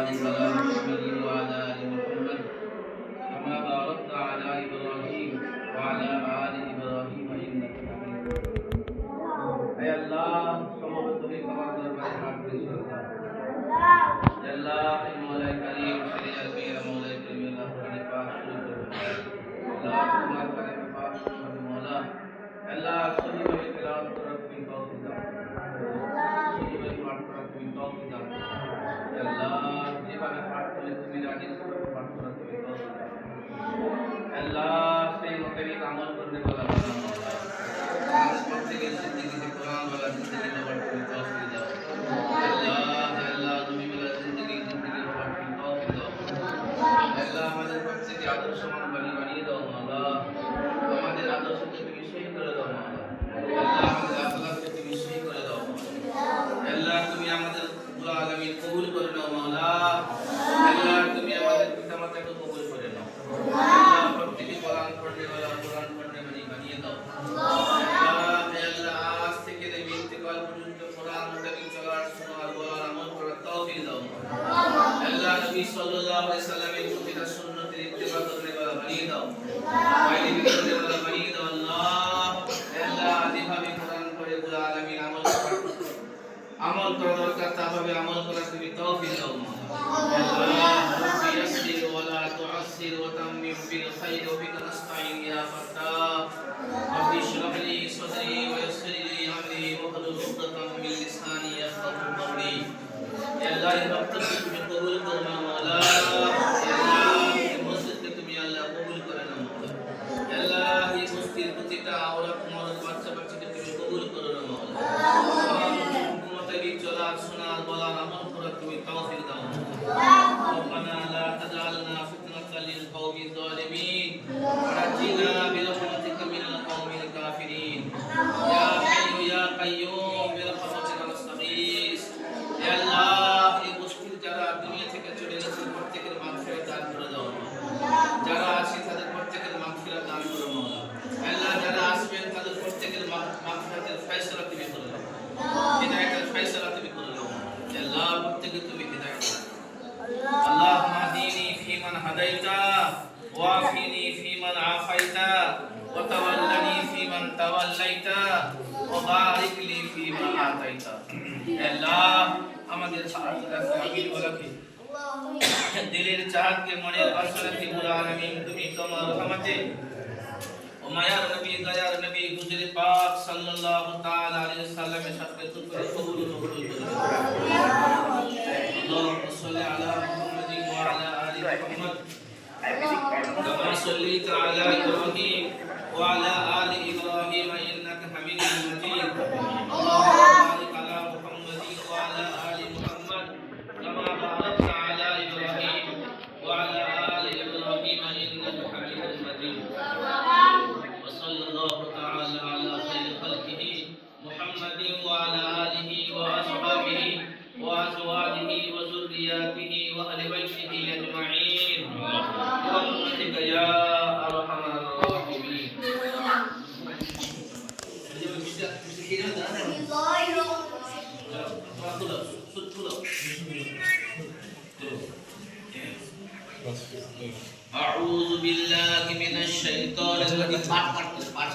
وبارك على محمد وعلى آل محمد كما باركت على إبراهيم وعلى آل إبراهيم إنك حميد مجيد أي الله সমবেত হয়ে তোমার দরবারে হাত তুলেছি আল্লাহ আল্লাহ মওলাই করিম শরিয়াত মেরা মওলাই করিম আল্লাহ পানি পাক শুরু করো আল্লাহ তোমার কালামে পাক শুরু মওলা আল্লাহ সহিভাবে তেলাওয়াত করার তুমি তৌফিক দাও সহিভাবে পাঠ করার তুমি তৌফিক দাও আল্লাহ যেভাবে পাঠ করলে তুমি রাজি সেভাবে পাঠ করার তুমি তৌফিক দাও আল্লাহ সেই মোতাবেক আমল করতে বলা বানাও আমাদের প্রত্যেকের জিন্দেগিতে কোরআন ওয়ালা জিন্দেগি হওয়ার তুমি তৌফিক দাও আল্লাহ নবী ওয়ালা জিন্দেগি হওয়ার তুমি তৌফিক দাও আল্লাহ আমাদের প্রত্যেকে আদর্শমান বানিয়ে দাও আল্লাহ আমাদের আদর্শকে তুমি সহি করে দাও আল্লাহ আমাদের আখলাককে তুমি সহি করে দাও আল্লাহ তুমি আমাদের পুরো আলামিন কবুল করে নাও মাওলা আল্লাহ তুমি আমাদের পিতামাতাকে কবুল করে নাও আল্লাহ প্রত্যেকে কোরআন পড়নে বানিয়ে দাও আল্লাহ আজ থেকে ইন্তেকাল পর্যন্ত কোরআন মোতাবেক চলার শোনার বলার আমল করার তৌফিক দাও আল্লাহ নবী সাল্লাল্লাহু আলাইহি সাল্লামের প্রতিটা সুন্নতের ইত্তেবা করনে বানিয়ে দাও বাইরে করনে বানিয়ে দাও আল্লাহ যেভাবে কোরআন পড়ে পুরো আলামিন আমল করা দরকার তাভাবে আমল করার তুমি তৌফিক দাও আল্লাহ রব্বি ইয়াসসির ওয়া লা তু'আসসির ওয়া তাম্মিম বিল খাইর ওয়া বিকা নাস্তাইন ইয়া ফাত্তাহ রব্বি ইশরাহ লি সাদরি ওয়া ইয়াসসির লি আমরি ওয়াহলুল 'উকদাতাম মিন লিসানি ইয়াফকাহু কওলি আল্লাহ এই বক্তব্য তুমি কবুল করো না মাওলা আল্লাহ এই মসজিদকে তুমি আল্লাহ কবুল করে নাও আল্লাহ এই মসজিদের প্রতিটা আওরাত মরদ বাচ্চাকে তুমি কবুল করো না মাওলা চলার শোনার বলার আমল করার তুমি তৌফিক দাও ربنا لا تجعلنا فتنة للقوم الظالمين ونجنا برحمتك من القوم الكافرين يا حي يا قيوم برحمتك نستغيث يا الله এই মুশকিল যারা দুনিয়া থেকে চলে গেছে প্রত্যেকের মাগফিরাত দান করে দাও যারা আছে তাদের প্রত্যেকের মাগফিরাত দান করো মাওলা আল্লাহ যারা আসবেন তাদের প্রত্যেকের মাগফিরাতের ফয়সালা তুমি করে দাও হিদায়াতের ফয়সালা তুমি করে দাও আল্লাহ প্রত্যেককে তুমি হিদায়াত দাও اللهم اهدني فيمن هديت وعافني فيمن عافيت وتولني فيمن توليت وبارك لي فيما اعطيت আল্লাহ আমাদের আমিন বলাকে দিলের চাহতকে মনের বাসনাকে পুরো আলামিন তুমি তোমার রহমতে ও মায়ার নবী দয়ার নবী হুজুর পাক সাল্লাল্লাহু তাআলা আলাইহি ওয়াসাল্লামের সাথে তুমি কবুল করো اللهم صل على محمد وعلى آل محمد كما صليت على إبراهيم وعلى آل إبراهيم إنك حميد مجيد اللهم بارك على محمد وعلى آل محمد كما باركت على إبراهيم وعلى آل إبراهيم إنك حميد مجيد وصلى الله تعالى على خير خلقه محمد وعلى آله وأصحابه وأزواجه وذرياته وأهل بيته أجمعين برحمتك يا أرحم الراحمين. أعوذ بالله من الشيطان الرجيم.